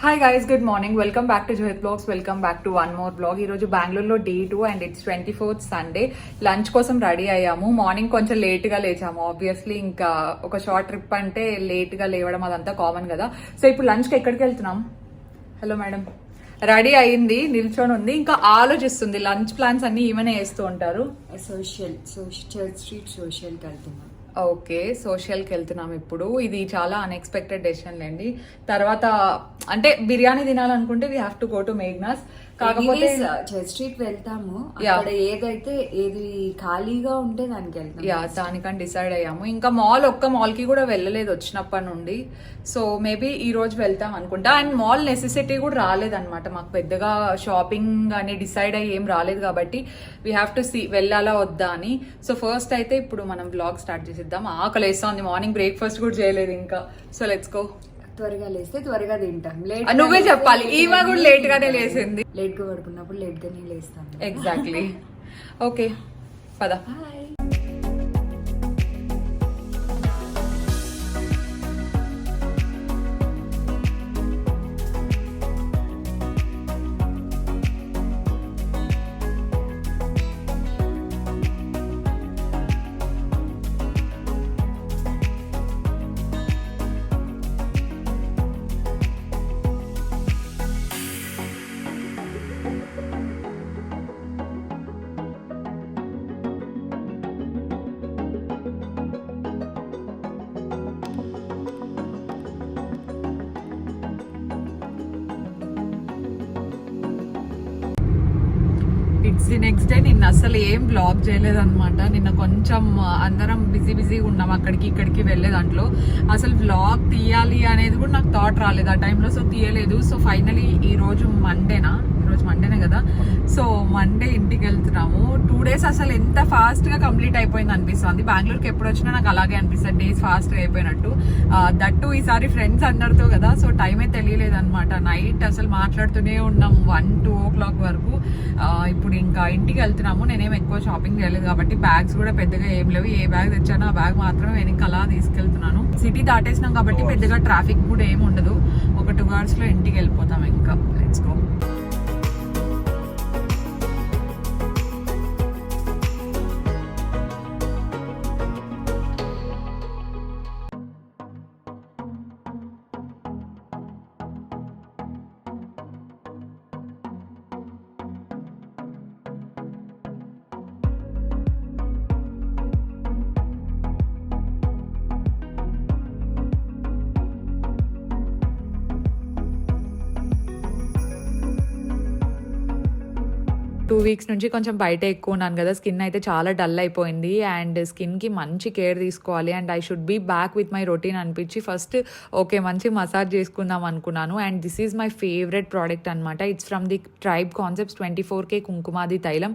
Hi guys, good morning. Welcome back to Johith blogs. Welcome back to one more blog. ఈరోజు బెంగళూరులో day 2 and it's 24th Sunday. Lunch కోసం ready అయ్యాము. Morning కొంచెం లేట్గా లేచాము. Obviously ఇంకా ఒక షార్ట్ ట్రిప్ అంటే లేట్గా లేవడం అదంతా కామన్ కదా. సో ఇప్పుడు లంచ్కి ఎక్కడికి వెళ్తున్నాం? Hello madam. రెడీ అయింది, నిల్చొని ఉంది, ఇంకా ఆలోచిస్తుంది. లంచ్ ప్లాన్స్ అన్ని ఈమెనే వేస్తూ ఉంటారు. చర్చ్ స్ట్రీట్ సోషల్కి వెళ్తున్నాం. ఓకే, సోషల్కి వెళ్తున్నాం ఇప్పుడు. ఇది చాలా అన్ఎక్స్పెక్టెడ్ డెసిషన్ లేండి. తర్వాత అంటే బిర్యానీ తినాలనుకుంటే we have to go to Meghna's. కాకపోతే చర్చ్ స్ట్రీట్ వెళ్తాము. అక్కడ ఏదైతే ఏది ఖాళీగా ఉంటే దానికి వెళ్తాం. దానికని డిసైడ్ అయ్యాము. ఇంకా ఒక్క మాల్ కి కూడా వెళ్ళలేదు వచ్చినప్పటి నుండి. సో మేబీ ఈ రోజు వెళ్తాం అనుకుంటా. అండ్ మాల్ నెసెసిటీ కూడా రాలేదన్నమాట మాకు, పెద్దగా షాపింగ్ అని డిసైడ్ అయ్యి ఏం రాలేదు కాబట్టి వీ హ్యావ్ టు సీ వెళ్ళాలా వద్దా అని. సో ఫస్ట్ అయితే ఇప్పుడు మనం బ్లాగ్ స్టార్ట్ చేసిద్దాం. ఆకలి వేస్తుంది, మార్నింగ్ బ్రేక్ఫాస్ట్ కూడా చేయలేదు ఇంకా. So let's go. త్వరగా లేస్తే త్వరగా తింటాం. నువ్వే చెప్పాలి, ఈమె కూడా లేట్ గానే లేసింది. లేట్ గా పడుకున్నప్పుడు లేట్ గానే లేస్తాం. ఎగ్జాక్ట్లీ. ఓకే పద. It's the next day. నిన్న అసలు ఏం బ్లాగ్ చేయలేదు అనమాట. నిన్న కొంచెం అందరం బిజీగా ఉన్నాం, అక్కడికి ఇక్కడికి వెళ్ళే దాంట్లో. అసలు బ్లాగ్ తీయాలి అనేది కూడా నాకు థాట్ రాలేదు ఆ టైంలో, సో తీయలేదు. సో ఫైనలీ ఈ రోజు మండేనే కదా. సో మండే ఇంటికి వెళ్తున్నాము. 2 days అసలు ఎంత ఫాస్ట్ గా కంప్లీట్ అయిపోయింది అనిపిస్తుంది. బెంగళూరుకి ఎప్పుడు వచ్చినా నాకు అలాగే అనిపిస్తుంది, డేస్ ఫాస్ట్ గా అయిపోయినట్టు. దట్టు ఈసారి ఫ్రెండ్స్ అందరితో కదా, సో టైమే తెలియలేదు అనమాట. నైట్ అసలు మాట్లాడుతూనే ఉన్నాం 1-2 o'clock వరకు. ఇప్పుడు ఇంకా ఇంటికి వెళ్తున్నాము. నేనేం ఎక్కువ షాపింగ్ చేయలేదు కాబట్టి బ్యాగ్స్ కూడా పెద్దగా ఏం లేవు. ఏ బ్యాగ్ తెచ్చానో ఆ బ్యాగ్ మాత్రం వెనక్కి అలా తీసుకెళ్తున్నాను. సిటీ దాటేసినాం కాబట్టి పెద్దగా ట్రాఫిక్ కూడా ఏమి ఉండదు. ఒక 2 hours లో ఇంటికి వెళ్ళిపోతాం ఇంకా. Let's go. టూ వీక్స్ నుంచి కొంచెం బయట ఎక్కువ ఉన్నాను కదా. స్కిన్ అయితే చాలా డల్ అయిపోయింది అండ్ స్కిన్కి మంచి కేర్ తీసుకోవాలి and I should be back with my routine అనిపించి ఫస్ట్ ఓకే మంచి మసాజ్ చేసుకుందాం అనుకున్నాను. And this is my favourite product అనమాట. It's from the tribe concepts 24K Kumkumadi Tailam.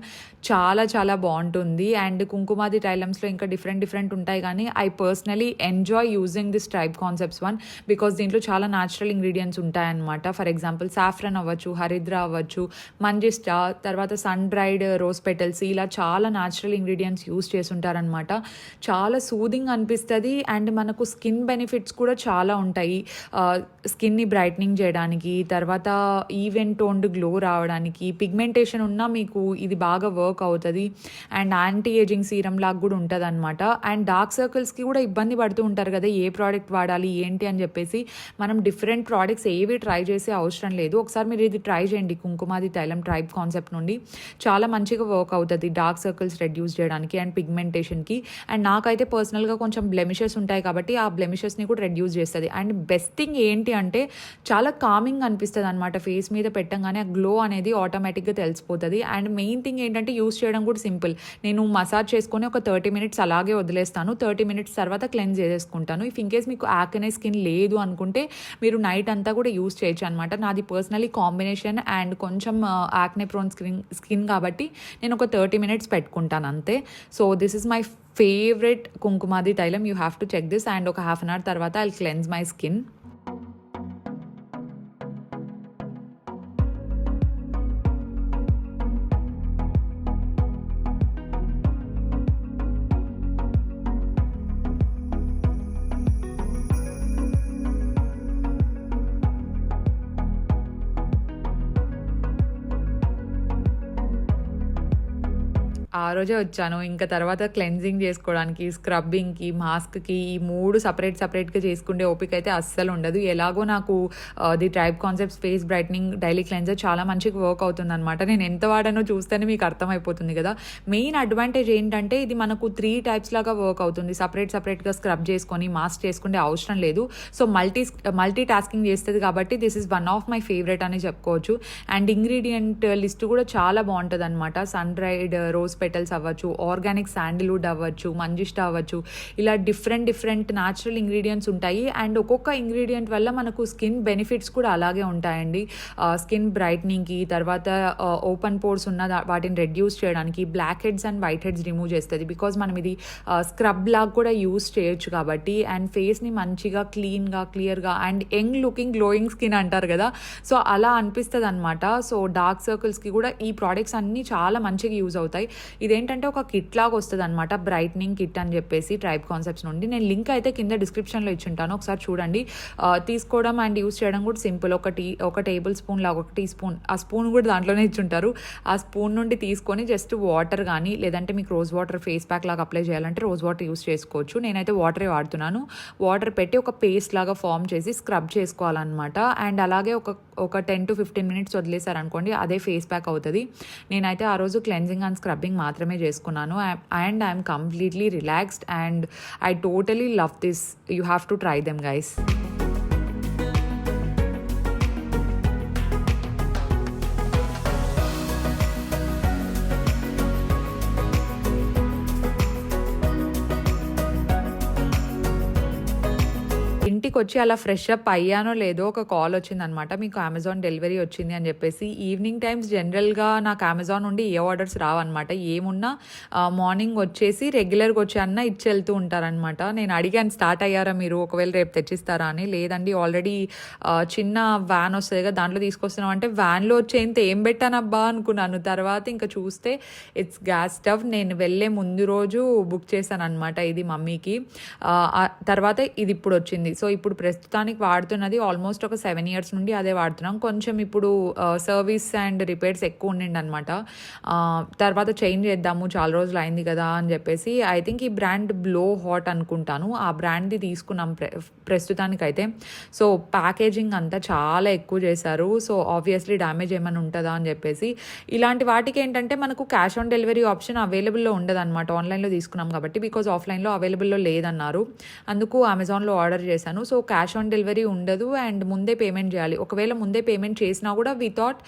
చాలా చాలా బాగుంటుంది. అండ్ కుంకుమాది తైలమ్స్లో ఇంకా డిఫరెంట్ ఉంటాయి కానీ I personally enjoy using this tribe concepts one because దీంట్లో చాలా న్యాచురల్ ఇంగ్రీడియంట్స్ ఉంటాయన్నమాట. ఫర్ ఎగ్జాంపుల్ సాఫ్రన్ అవ్వచ్చు, హరిద్ర అవ్వచ్చు, మంజిస్టా, తర్వాత సన్ డ్రైడ్ రోజ్ పెటల్స్, ఇలా చాలా న్యాచురల్ ఇంగ్రీడియంట్స్ యూస్ చేస్తుంటారనమాట. చాలా సూదింగ్ అనిపిస్తుంది అండ్ మనకు స్కిన్ బెనిఫిట్స్ కూడా చాలా ఉంటాయి. స్కిన్ని బ్రైట్నింగ్ చేయడానికి, తర్వాత ఈవెన్ టోన్డ్ గ్లో రావడానికి, పిగ్మెంటేషన్ ఉన్నా మీకు ఇది బాగా వర్క్ అవుతుంది. అండ్ యాంటీ ఏజింగ్ సీరం లాగా కూడా ఉంటుంది అనమాట. అండ్ డార్క్ సర్కిల్స్కి కూడా ఇబ్బంది పడుతూ ఉంటారు కదా, ఏ ప్రోడక్ట్ వాడాలి ఏంటి అని చెప్పేసి. మనం డిఫరెంట్ ప్రోడక్ట్స్ ఏవి ట్రై చేసే అవసరం లేదు. ఒకసారి మీరు ఇది ట్రై చేయండి, కుంకుమాది తైలం ట్రైబ్ కాన్సెప్ట్ నుండి. చాలా మంచిగా వర్క్ అవుతుంది డార్క్ సర్కిల్స్ రెడ్యూస్ చేయడానికి అండ్ పిగ్మెంటేషన్కి. అండ్ నాకైతే పర్సనల్గా కొంచెం బ్లెమిషెస్ ఉంటాయి కాబట్టి ఆ బ్లెమిషెస్ని కూడా రెడ్యూస్ చేస్తుంది. అండ్ బెస్ట్ థింగ్ ఏంటి అంటే చాలా కామింగ్ అనిపిస్తుంది అనమాట. ఫేస్ మీద పెట్టంగానే ఆ గ్లో అనేది ఆటోమేటిక్గా తెలిసిపోతుంది. అండ్ మెయిన్ థింగ్ ఏంటంటే యూస్ చేయడం కూడా సింపుల్. నేను మసాజ్ చేసుకొని ఒక 30 minutes అలాగే వదిలేస్తాను. 30 minutes తర్వాత క్లెన్స్ చేసేసుకుంటాను. ఇఫ్ ఇన్కేస్ మీకు యాక్నే స్కిన్ లేదు అనుకుంటే మీరు నైట్ అంతా కూడా యూస్ చేయొచ్చు అనమాట. నాది పర్సనలీ కాంబినేషన్ అండ్ కొంచెం యాక్నే ప్రోన్ స్కిన్ కాబట్టి నేను ఒక 30 minutes పెట్టుకుంటాను అంతే. So this is my favourite Kumkumadi Tailam. You have to check this. And ఒక 1/2 hour తర్వాత ఐ క్లెన్స్ మై స్కిన్. ఆ రోజే వచ్చాను. ఇంక తర్వాత క్లెన్జింగ్ చేసుకోవడానికి, స్క్రబ్బింగ్‌కి, మాస్క్‌కి ఈ 3 సెపరేట్‌గా చేసుకునే ఓపిక అయితే అస్సలు ఉండదు. ఎలాగో నాకు the tribe concepts face brightening daily cleanser చాలా మంచిగా వర్క్ అవుతుందనమాట. నేను ఎంత వాడానో చూస్తేనే మీకు అర్థమైపోతుంది కదా! మెయిన్ అడ్వాంటేజ్ ఏంటంటే ఇది మనకు 3 టైప్స్ లాగా వర్క్ అవుతుంది. సెపరేట్‌గా స్క్రబ్ చేసుకొని, మాస్క్ చేసుకునే అవసరం లేదు. సో, మల్టీ టాస్కింగ్ చేస్తది కాబట్టి this is one of my favourite అని చెప్పుకోవచ్చు. అండ్ ఇంగ్రీడియంట్ లిస్ట్ కూడా చాలా బావుంటదనమాట. సన్ డ్రైడ్ రోజ్ పెటల్స్ అవ్వచ్చు, ఆర్గానిక్ శాండిల్‌వుడ్ అవ్వచ్చు, మంజిష్ట అవ్వచ్చు, ఇలా డిఫరెంట్ న్యాచురల్ ఇంగ్రీడియంట్స్ ఉంటాయి. అండ్ ఒక్కొక్క ఇంగ్రీడియంట్ వల్ల మనకు స్కిన్ బెనిఫిట్స్ కూడా అలాగే ఉంటాయండి. స్కిన్ బ్రైట్నింగ్‌కి, తర్వాత ఓపెన్ పోర్స్ ఉన్న వాటిని రెడ్యూస్ చేయడానికి, black heads and white heads remove చేస్తది. బికాజ్ మనం ఇది స్క్రబ్ లాగా కూడా యూస్ చేయొచ్చు కాబట్టి. అండ్ ఫేస్‌ని మంచిగా క్లీన్‌గా, క్లియర్‌గా and young looking glowing skin అంటారు కదా! సో, అలా అనిపిస్తదనమాట. సో, డార్క్ సర్కిల్స్‌కి కూడా ఈ ప్రొడక్ట్స్ అన్నీ చాలా మంచిగా యూజ్ అవుతాయి. ఇదేంటంటే ఒక కిట్ లాగా వస్తదనమాట. బ్రైట్నింగ్ కిట్ అని చెప్పేసి ట్రైబ్ కాన్సెప్ట్స్ నుండి. నేను లింక్ అయితే కింద డిస్క్రిప్షన్‌లో ఇచ్చుంటాను. ఒకసారి చూడండి. తీసుకోవడం అండ్ యూజ్ చేయడం కూడా సింపుల్. ఒక టేబుల్ స్పూన్ లాగా, ఒక టీ స్పూన్, ఆ స్పూన్ కూడా దాంట్లోనే ఇచ్చుంటారు. ఆ స్పూన్ నుండి తీసుకొని జస్ట్ వాటర్ కానీ, లేదంటే మీకు రోజ్ వాటర్ ఫేస్ ప్యాక్ లాగా అప్లై చేయాలంటే రోజ్ వాటర్ యూజ్ చేసుకోవచ్చు. నేనైతే వాటరే వాడుతున్నాను. వాటర్ పెట్టి ఒక పేస్ట్ లాగా ఫామ్ చేసి స్క్రబ్ చేసుకోవాలన్నమాట. అండ్ అలాగే ఒక 10 to 15 మినిట్స్ వదిలేసారనుకోండి, అదే ఫేస్ ప్యాక్ అవుతుంది. నేనైతే ఆ రోజు క్లెన్జింగ్ అండ్ స్క్రబ్బింగ్ మాత్రమే చేసుకున్నాను. And I'm completely relaxed and I totally love this. You have to try them guys. ఇంటికొచ్చి అలా ఫ్రెష్ అప్ అయ్యానో లేదో ఒక కాల్ వచ్చిందనమాట. మీకు అమెజాన్ డెలివరీ వచ్చింది అని చెప్పేసి. ఈవినింగ్ టైమ్స్ జనరల్‌గా నాకు అమెజాన్ నుండి ఏ ఆర్డర్స్ రావన్నమాట. ఏమున్నా మార్నింగ్ వచ్చేసి రెగ్యులర్‌గా వచ్చే అన్న ఇచ్చి వెళ్తూ ఉంటారనమాట. నేను అడిగాను, స్టార్ట్ అయ్యారా మీరు, ఒకవేళ రేపు తెచ్చిస్తారా అని. లేదండి, ఆల్రెడీ చిన్న వ్యాన్ వస్తుంది కదా, దాంట్లో తీసుకొస్తున్నాం అంటే, వ్యాన్లో వచ్చేంత ఏం పెట్టానబ్బా అనుకున్నాను. తర్వాత ఇంకా చూస్తే ఇట్స్ గ్యాస్ స్టవ్. నేను వెళ్ళే ముందు రోజు బుక్ చేశాను అనమాట ఇది మమ్మీకి. తర్వాత ఇది ఇప్పుడు వచ్చింది. సో, ఇప్పుడు ప్రస్తుతానికి వాడుతున్నది ఆల్మోస్ట్ ఒక 7 years నుండి అదే వాడుతున్నాం. కొంచెం ఇప్పుడు సర్వీస్ అండ్ రిపేర్స్ ఎక్కువ ఉండిండనమాట. తర్వాత చేంజ్ చేద్దాము, చాలా రోజులు అయింది కదా అని చెప్పేసి. ఐ థింక్ ఈ బ్రాండ్ బ్లో హాట్ అనుకుంటాను, ఆ బ్రాండ్ది తీసుకున్నాం ప్రస్తుతానికైతే. సో, ప్యాకేజింగ్ అంతా చాలా ఎక్కువ చేశారు. సో, ఆబ్వియస్లీ డ్యామేజ్ ఏమైనా ఉంటుందా అని చెప్పేసి. ఇలాంటి వాటికి ఏంటంటే మనకు క్యాష్ ఆన్ డెలివరీ ఆప్షన్ అవైలబుల్లో ఉండదన్నమాట. ఆన్లైన్లో తీసుకున్నాం కాబట్టి. బికాజ్ ఆఫ్లైన్లో అవైలబుల్లో లేదన్నారు. అందుకు అమెజాన్లో ఆర్డర్ చేశాను. సో, క్యాష్ ఆన్ డెలివరీ ఉండదు అండ్ ముందే పేమెంట్ చేయాలి. ఒకవేళ ముందే పేమెంట్ చేసినా కూడా వి థాట్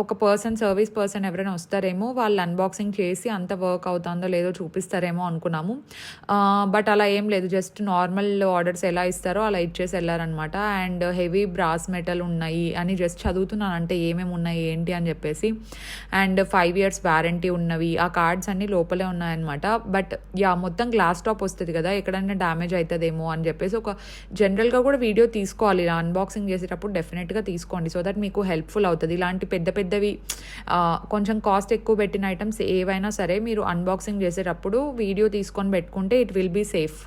ఒక సర్వీస్ పర్సన్ ఎవరైనా వస్తారేమో, వాళ్ళు అన్బాక్సింగ్ చేసి అంత వర్క్ అవుతుందో లేదో చూపిస్తారేమో అనుకున్నాము. బట్ అలా ఏం లేదు. జస్ట్ నార్మల్ ఆర్డర్స్ ఎలా ఇస్తారో అలా ఇచ్చేసి వెళ్ళారనమాట. అండ్ హెవీ బ్రాస్ మెటల్ ఉన్నాయి అని జస్ట్ చదువుతున్నాను, అంటే ఏమేమి ఉన్నాయి ఏంటి అని చెప్పేసి. అండ్ 5 years వారంటీ ఉన్నవి, ఆ కార్డ్స్ అన్నీ లోపలే ఉన్నాయన్నమాట. బట్ మొత్తం గ్లాస్ టాప్ వస్తుంది కదా, ఎక్కడైనా డ్యామేజ్ అవుతుందేమో అని చెప్పేసి ఒక జనరల్గా కూడా వీడియో తీసుకోవాలి. ఇలా అన్బాక్సింగ్ చేసేటప్పుడు డెఫినెట్గా తీసుకోండి. సో దట్ మీకు హెల్ప్ఫుల్ అవుతుంది. ఇలాంటి పెద్దవి కొంచెం కాస్ట్ ఎక్కువ పెట్టిన ఐటమ్స్ ఏవైనా సరే మీరు అన్బాక్సింగ్ చేసేటప్పుడు వీడియో తీసుకొని పెట్టుకుంటే it will be safe.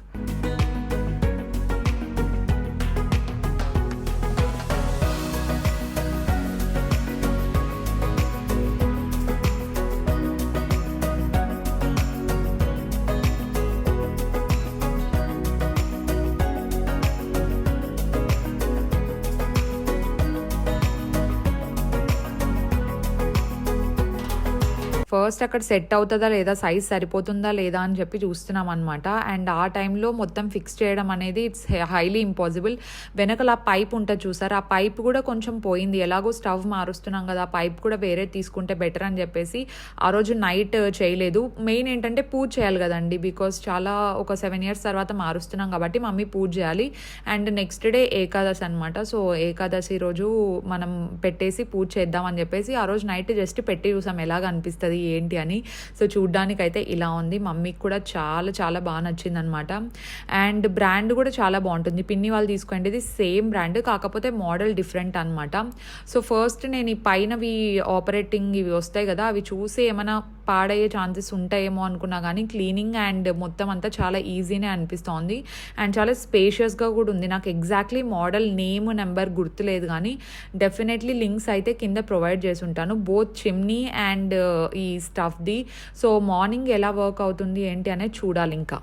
First అక్కడ సెట్ అవుతుందా లేదా, సైజ్ సరిపోతుందా లేదా అని చెప్పి చూస్తున్నాం అనమాట. అండ్ ఆ టైంలో మొత్తం ఫిక్స్ చేయడం అనేది ఇట్స్ హైలీ ఇంపాసిబుల్. వెనకల ఆ పైప్ ఉంటుంది చూసారు, ఆ పైప్ కూడా కొంచెం పోయింది. ఎలాగో స్టవ్ మారుస్తున్నాం కదా, ఆ పైప్ కూడా వేరే తీసుకుంటే బెటర్ అని చెప్పేసి ఆ రోజు నైట్ చేయలేదు. మెయిన్ ఏంటంటే పూజ చేయాలి కదండి, బికాస్ చాలా ఒక 7 years తర్వాత మారుస్తున్నాం కాబట్టి మమ్మీ పూజ చేయాలి. అండ్ నెక్స్ట్ డే ఏకాదశి అనమాట. సో ఏకాదశి రోజు మనం పెట్టేసి పూజ చేద్దాం అని చెప్పేసి ఆ రోజు నైట్ జస్ట్ పెట్టి చూసాం ఎలాగ అనిపిస్తుంది ఏంటి అని. సో చూడ్డానికైతే ఇలా ఉంది. మమ్మీకి కూడా చాలా చాలా బాగా నచ్చింది అనమాట. అండ్ బ్రాండ్ కూడా చాలా బాగుంటుంది. పిన్ని వాళ్ళు తీసుకోండి, ఇది సేమ్ బ్రాండ్ కాకపోతే మోడల్ డిఫరెంట్ అనమాట. సో ఫస్ట్ నేను ఈ పైనవి ఆపరేటింగ్ ఇవి వస్తాయి కదా, అవి చూసి ఏమైనా పాడయ్యే ఛాన్సెస్ ఉంటాయేమో అనుకున్నా కానీ క్లీనింగ్ అండ్ మొత్తం అంతా చాలా ఈజీనే అనిపిస్తోంది. అండ్ చాలా స్పేషియస్గా కూడా ఉంది. నాకు ఎగ్జాక్ట్లీ మోడల్ నేమ్ నెంబర్ గుర్తులేదు కానీ డెఫినెట్లీ లింక్స్ అయితే కింద ప్రొవైడ్ చేసి ఉంటాను. బోత్ చిమ్నీ అండ్ ఈ స్టఫ్ది. సో మార్నింగ్ ఎలా వర్క్ అవుతుంది ఏంటి అనేది చూడాలి ఇంకా.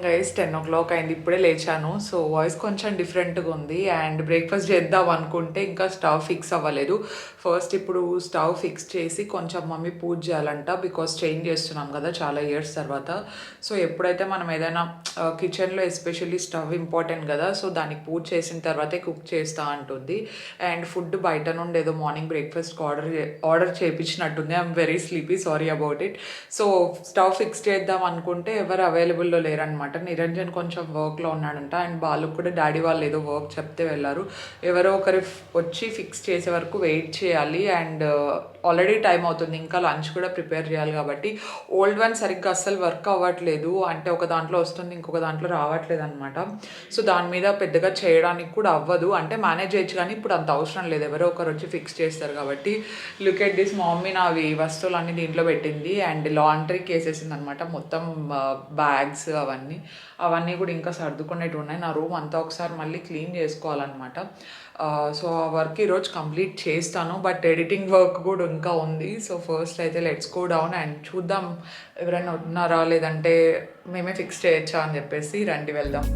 గైస్ 10 o'clock అయింది, ఇప్పుడే లేచాను. సో వాయిస్ కొంచెం డిఫరెంట్గా ఉంది. అండ్ బ్రేక్ఫాస్ట్ చేద్దాం అనుకుంటే ఇంకా స్టవ్ ఫిక్స్ అవ్వలేదు. ఫస్ట్ ఇప్పుడు స్టవ్ ఫిక్స్ చేసి కొంచెం మమ్మీ పూజ చేయాలంట, బికాస్ చేంజ్ చేస్తున్నాం కదా చాలా ఇయర్స్ తర్వాత. సో ఎప్పుడైతే మనం ఏదైనా కిచెన్లో ఎస్పెషల్లీ స్టవ్ ఇంపార్టెంట్ కదా, సో దానికి పూజ చేసిన తర్వాతే కుక్ చేస్తా అంటుంది. అండ్ ఫుడ్ బయట నుండి ఏదో మార్నింగ్ బ్రేక్ఫాస్ట్కి ఆర్డర్ చేయించినట్టుంది. I'm very sleepy, sorry about it. So stove fix చేద్దాం అనుకుంటే ఎవరు అవైలబుల్లో లేరనమాట. నిరంజన్ కొంచెం వర్క్లో ఉన్నాడంట. అండ్ బాలుకు కూడా డాడీ వాళ్ళు ఏదో వర్క్ చెప్తే వెళ్ళారు. ఎవరో ఒకరు వచ్చి ఫిక్స్ చేసే వరకు వెయిట్ చేయాలి. అండ్ ఆల్రెడీ టైం అవుతుంది, ఇంకా లంచ్ కూడా ప్రిపేర్ చేయాలి కాబట్టి. ఓల్డ్ వన్ సరిగ్గా అస్సలు వర్క్ అవ్వట్లేదు, అంటే ఒక దాంట్లో వస్తుంది ఇంకొక దాంట్లో రావట్లేదు అనమాట. సో దాని మీద పెద్దగా చేయడానికి కూడా అవ్వదు, అంటే మేనేజ్ చేయొచ్చు కానీ ఇప్పుడు అంత అవసరం లేదు, ఎవరో ఒకరు వచ్చి ఫిక్స్ చేస్తారు కాబట్టి. లుక్ ఎట్ దిస్, మా మమ్మీ నావి వస్తువులన్నీ దీంట్లో పెట్టింది అండ్ లాండ్రీకి వేసేసింది అనమాట. మొత్తం బ్యాగ్స్ అవన్నీ కూడా ఇంకా సర్దుకునేవి ఉన్నాయి. నా రూమ్ అంతా ఒకసారి మళ్ళీ క్లీన్ చేసుకోవాలన్నమాట. సో ఆ వర్క్ ఈరోజు కంప్లీట్ చేస్తాను, బట్ ఎడిటింగ్ వర్క్ కూడా ఇంకా ఉంది. సో ఫస్ట్ అయితే లెట్స్ గో డౌన్ అండ్ చూద్దాం ఎవరైనా ఉన్నారా లేదంటే మేమే ఫిక్స్ చేయొచ్చా అని చెప్పేసి. రండి వెళ్దాం.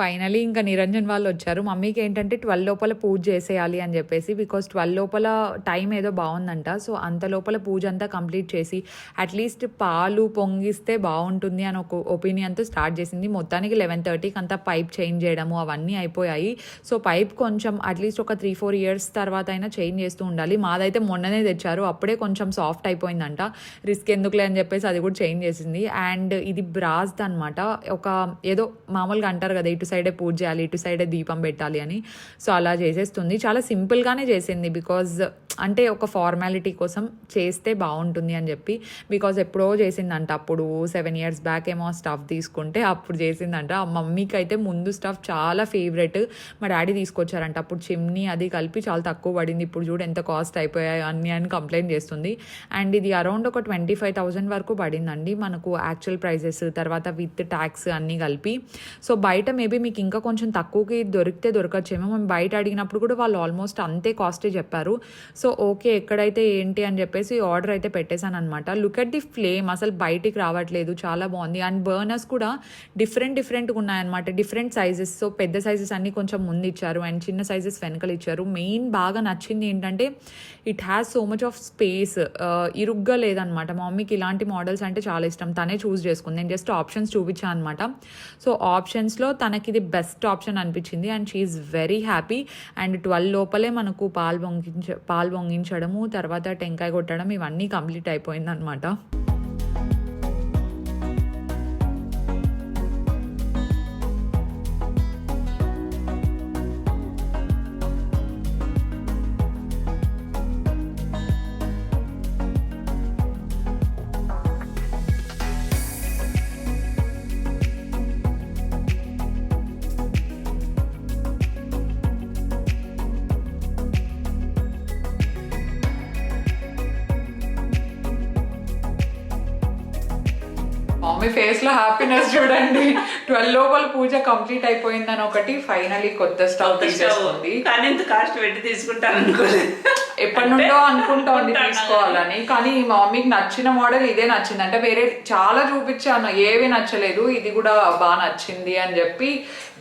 ఫైనలీ ఇంకా నిరంజన్ వాళ్ళు వచ్చారు. మమ్మీకి ఏంటంటే 12 లోపల పూజ చేసేయాలి అని చెప్పేసి, బికాస్ 12 లోపల టైం ఏదో బాగుందంట. సో అంత లోపల పూజ అంతా కంప్లీట్ చేసి అట్లీస్ట్ పాలు పొంగిస్తే బాగుంటుంది అని ఒక ఒపీనియన్తో స్టార్ట్ చేసింది. మొత్తానికి 11:30కి అంతా పైప్ చేంజ్ చేయడము అవన్నీ అయిపోయాయి. సో పైప్ కొంచెం అట్లీస్ట్ ఒక 3-4 years తర్వాత అయినా చేంజ్ చేస్తూ ఉండాలి. మాదైతే మొన్ననే తెచ్చారు, అప్పుడే కొంచెం సాఫ్ట్ అయిపోయిందంట. రిస్క్ ఎందుకులే అని చెప్పేసి అది కూడా చేంజ్ చేసింది. అండ్ ఇది బ్రాస్ది అనమాట. ఒక ఏదో మామూలుగా అంటారు కదా, ఇటు సైడే పూజ చేయాలి ఇటు సైడే దీపం పెట్టాలి అని. సో అలా చేసేస్తుంది. చాలా సింపుల్గానే చేసింది, బికాజ్ అంటే ఒక ఫార్మాలిటీ కోసం చేస్తే బాగుంటుంది అని చెప్పి. బికాజ్ ఎప్పుడో చేసిందంట, అప్పుడు 7 years బ్యాక్ ఏమో స్టఫ్ తీసుకుంటే అప్పుడు చేసిందంట. ఆ మమ్మీకి అయితే ముందు స్టఫ్ చాలా ఫేవరెట్, మా డాడీ తీసుకొచ్చారంట. అప్పుడు చిమ్నీ అది కలిపి చాలా తక్కువ పడింది, ఇప్పుడు చూడు ఎంత కాస్ట్ అయిపోయాయి అన్నీ అని కంప్లైంట్ చేస్తుంది. అండ్ ఇది అరౌండ్ ఒక 25,000 వరకు పడిందండి మనకు యాక్చువల్ ప్రైజెస్, తర్వాత విత్ ట్యాక్స్ అన్నీ కలిపి. సో బయట మేబీ మీకు ఇంకా కొంచెం తక్కువకి దొరకచ్చేమో. మేము బయట అడిగినప్పుడు కూడా వాళ్ళు ఆల్మోస్ట్ అంతే కాస్టే చెప్పారు. సో ఓకే ఎక్కడైతే ఏంటి అని చెప్పేసి ఆర్డర్ అయితే పెట్టేశాను అనమాట. లుక్ అట్ ది ఫ్లేమ్, అసలు బయటికి రావట్లేదు, చాలా బాగుంది. అండ్ బర్నర్స్ కూడా డిఫరెంట్గా ఉన్నాయన్నమాట, డిఫరెంట్ సైజెస్. సో పెద్ద సైజెస్ అన్నీ కొంచెం ముందు ఇచ్చారు అండ్ చిన్న సైజెస్ వెనకలు ఇచ్చారు. మెయిన్ బాగా నచ్చింది ఏంటంటే it has so much of space, ఇరుగ్గా లేదనమాట. మా మమ్మీకి ఇలాంటి మోడల్స్ అంటే చాలా ఇష్టం, తనే చూస్ చేసుకుంది. నేను జస్ట్ ఆప్షన్స్ చూపించాను అనమాట. సో ఆప్షన్స్లో తనకి ఇది బెస్ట్ ఆప్షన్ అనిపించింది and she's very happy. And 12 లోపలే మనకు పాలు పొంగించడము, తర్వాత టెంకాయ కొట్టడం ఇవన్నీ కంప్లీట్ అయిపోయింది అనమాట. మమ్మీ ఫేస్ లో హ్యాపీనెస్ చూడండి. 12 లోపల పూజ కంప్లీట్ అయిపోయిందని ఒకటి, ఫైనలీ కొత్త స్టవ్ తీసేసుకుంది. కానీ ఎంత కాస్ట్ పెట్టి తీసుకుంటాను అనుకోలేదు, ఎప్పటి నుండో అనుకుంటోంది తీసుకోవాలని. కానీ మా మమ్మీకి నచ్చిన మోడల్ ఇదే నచ్చింది. అంటే వేరే చాలా చూపించాను, ఏవి నచ్చలేదు, ఇది కూడా బాగా నచ్చింది అని చెప్పి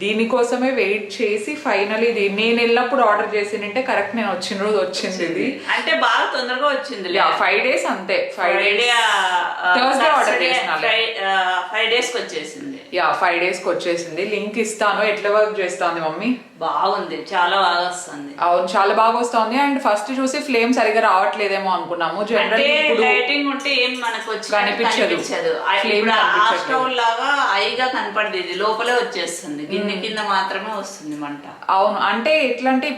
దీనికోసమే వెయిట్ చేసి ఫైనలీ నేను వెళ్ళినప్పుడు ఆర్డర్ చేసిందంటే కరెక్ట్ నేను వచ్చిన రోజు వచ్చింది. ఇది అంటే బాగా తొందరగా వచ్చింది. 5 days అంతే, 5 days థర్స్డే ఆర్డర్ చేసిన 5 days కి వచ్చేసింది. యా 5 days కి వచ్చేసింది. లింక్ ఇస్తాను. ఎట్లా వర్క్ చేస్తుంది మమ్మీ? బాగుంది, చాలా బాగా వస్తుంది. అవును, చాలా బాగా వస్తుంది. అండ్ ఫస్ట్ చూసి ఫ్లేమ్ సరిగా రావట్లేదేమో అనుకున్నాము. జనరల్ లైటింగ్ ఉంటే ఏం మనకు వచ్చి కనిపించదు. ఇప్పుడు ఆ స్టవ్ లాగా హైగా కనపడదు, ఇది లోపలే వచ్చేస్తుంది, కింద మాత్రమే వస్తుంది మంట. అవును, అంటే ఎట్లా అంటే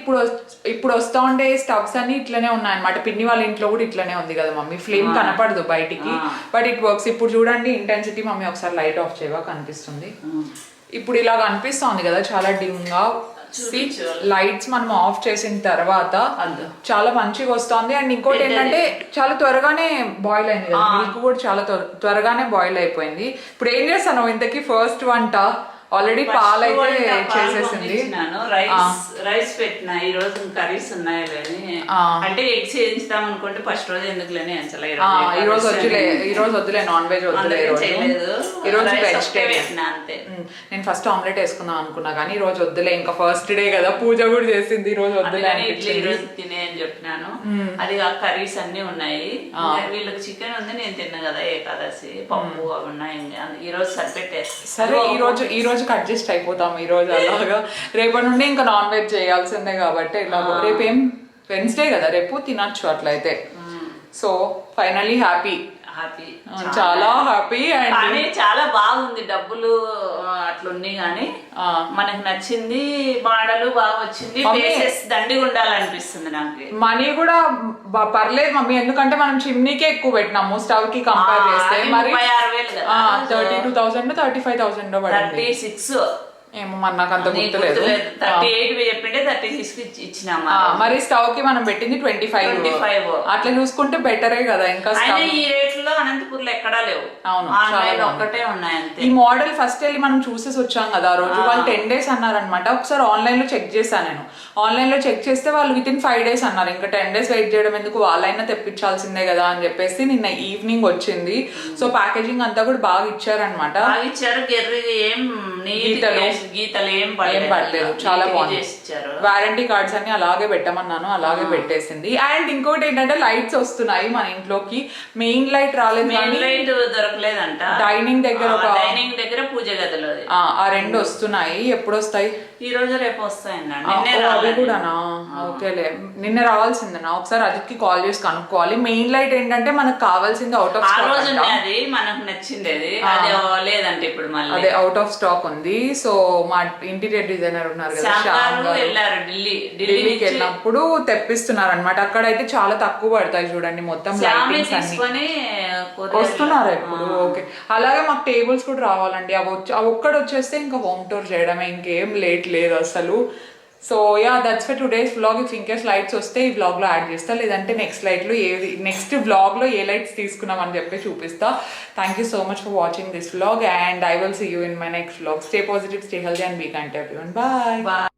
ఇప్పుడు వస్తా ఉండే స్టవ్స్ అన్ని ఇట్లనే ఉన్నాయన్నమాట. పిన్ని వాళ్ళ ఇంట్లో కూడా ఇట్లనే ఉంది కదా మమ్మీ, ఫ్లేమ్ కనపడదు బయటికి, బట్ ఇట్ వర్క్స్. ఇప్పుడు చూడండి ఇంటెన్సిటీ మమ్మీ, ఒకసారి లైట్ ఆఫ్ చేయవా? కనిపిస్తుంది ఇప్పుడు, ఇలా కనిపిస్తుంది కదా చాలా డిమ్ గా. లైట్స్ మనం ఆఫ్ చేసిన తర్వాత చాలా మంచిగా వస్తుంది. అండ్ ఇంకోటి ఏంటంటే చాలా త్వరగానే బాయిల్ అయింది కదా, మిల్క్ కూడా చాలా త్వరగానే బాయిల్ అయిపోయింది. ఇప్పుడు ఏం చేస్తాను ఇంతకీ? ఫస్ట్ వంట ఆల్రెడీ పాలైతే చేసేసింది. రైస్ పెట్టిన, ఈ రోజు కర్రీస్ ఉన్నాయి అంటే ఎగ్స్ వేయించుదాం అనుకుంటే ఫస్ట్ రోజు ఎందుకు లేని ఈ రోజు వద్దులే నాన్ వెజ్ వద్దులే, ఈ రోజు వెజిటేరియన్ అంతే. నేను ఫస్ట్ ఆమ్లెట్ వేసుకుందాం అనుకున్నా కానీ ఈ రోజు వద్దులే, ఇంకా ఫస్ట్ డే కదా, పూజ కూడా చేసింది, ఈ రోజు వద్దులే ఈ రోజు తినే అని చెప్పినాను. అది కర్రీస్ అన్ని ఉన్నాయి, వీళ్ళకి చికెన్ ఉంది, నేను తిన్నా కదా ఏకాదశి, పప్పు అవి ఉన్నాయి, ఈ రోజు సరిపెట్టేస్తాను. సరే ఈ రోజు అడ్జస్ట్ అయిపోతాం ఈ రోజు అలాగా. రేపటి నుండి ఇంకా నాన్ వెజ్ చేయాల్సిందే కాబట్టి ఇలా రేపు ఏం వెన్స్డే కదా, రేపు తినచ్చు అట్లయితే. సో ఫైనలీ హ్యాపీ, చాలా హ్యాపీ. అండ్ చాలా బాగుంది, డబ్బులు అట్లున్నాయి కానీ మనకు నచ్చింది, మోడల్ బాగా వచ్చింది, దండిగా ఉండాలనిపిస్తుంది నాకు. మనీ కూడా పర్లేదు మమ్మీ, ఎందుకంటే మనం చిమ్నీకే ఎక్కువ పెట్టినాము స్టవ్ కి కంపేర్ చేస్తే. మరి 32,000 35,000 పడింది. 36 ఏమో మరి నాకు అంత గుర్తులేదు. 38 చెప్పింటే 36 ఇచ్చినామా. మరి స్టవ్ కి మనం పెట్టింది 25. అట్లా చూసుకుంటే బెటరే కదా. ఇంకా ఈ రేట్ లో అనంతపూర్ లో ఎక్కడా లేవు. అవును, ఒక్కటే ఉన్నాయి అంతే. ఈ మోడల్ ఫస్ట్ వెళ్ళి మనం చూసేసి వచ్చాం కదా ఆ రోజు. వాళ్ళు 10 days అన్నారనమాట. ఒకసారి ఆన్లైన్ లో చెక్ చేశాను నేను. ఆన్లైన్ లో చెక్ చేస్తే వాళ్ళు విత్ ఇన్ 5 days అన్నారు. ఇంకా 10 days వెయిట్ చేయడం ఎందుకు, వాళ్ళైనా తెప్పించాల్సిందే కదా అని చెప్పేసి నిన్న ఈవినింగ్ వచ్చింది. సో ప్యాకేజింగ్ అంతా కూడా బాగా ఇచ్చారనమాట. ఇచ్చారు, ఏం గీతలు ఏం పడలేదు, చాలా బాగుంది. వారంటీ కార్డ్స్ అన్ని అలాగే పెట్టమన్నాను, అలాగే పెట్టేసింది. అండ్ ఇంకోటి ఏంటంటే లైట్స్ వస్తున్నాయి మన ఇంట్లోకి. మెయిన్ లైట్ రాలేదు, లైట్ దొరకలేదంట. డైనింగ్ దగ్గర పూజ గదిలో ఆ 2 వస్తున్నాయి. ఎప్పుడు వస్తాయి? ఈ రోజు రేపు వస్తాయండి. అవి కూడానా? ఓకేలే, నిన్న రావాల్సిందేనా? ఒకసారి అజిత్కి కాల్ చేసి కనుక్కోవాలి. మెయిన్ లైట్ ఏంటంటే మనకు కావాల్సింది అవుట్ ఆఫ్ స్టాక్, అది మనకు నచ్చింది లేదంటే ఇప్పుడు మళ్ళీ అదే అవుట్ ఆఫ్ స్టాక్ ఉంది. సో మా ఇంటీరియర్ డిజైనర్ ఉన్నారు కదా, ఢిల్లీకి వెళ్ళినప్పుడు తెప్పిస్తున్నారు అనమాట. అక్కడైతే చాలా తక్కువ పడతాయి చూడండి, మొత్తం లైటింగ్స్ అన్ని వస్తున్నారు ఇప్పుడు. ఓకే, అలాగే మాకు టేబుల్స్ కూడా రావాలండి. అవి ఒక్కటి వచ్చేస్తే ఇంకా హోమ్ టూర్ చేయడమే, ఇంకేం లేట్ లేదు అసలు. So yeah, that's for today's vlog. If in case lights వస్తే ఈ వ్లాగ్ లో యాడ్ చేస్తా, లేదంటే నెక్స్ట్ వ్లాగ్ లో ఏ లైట్స్ తీసుకున్నాం అని చెప్పి చూపిస్తా. Thank you so much for watching this vlog and I will see you in my next vlog. Stay positive, stay healthy and be content. Bye.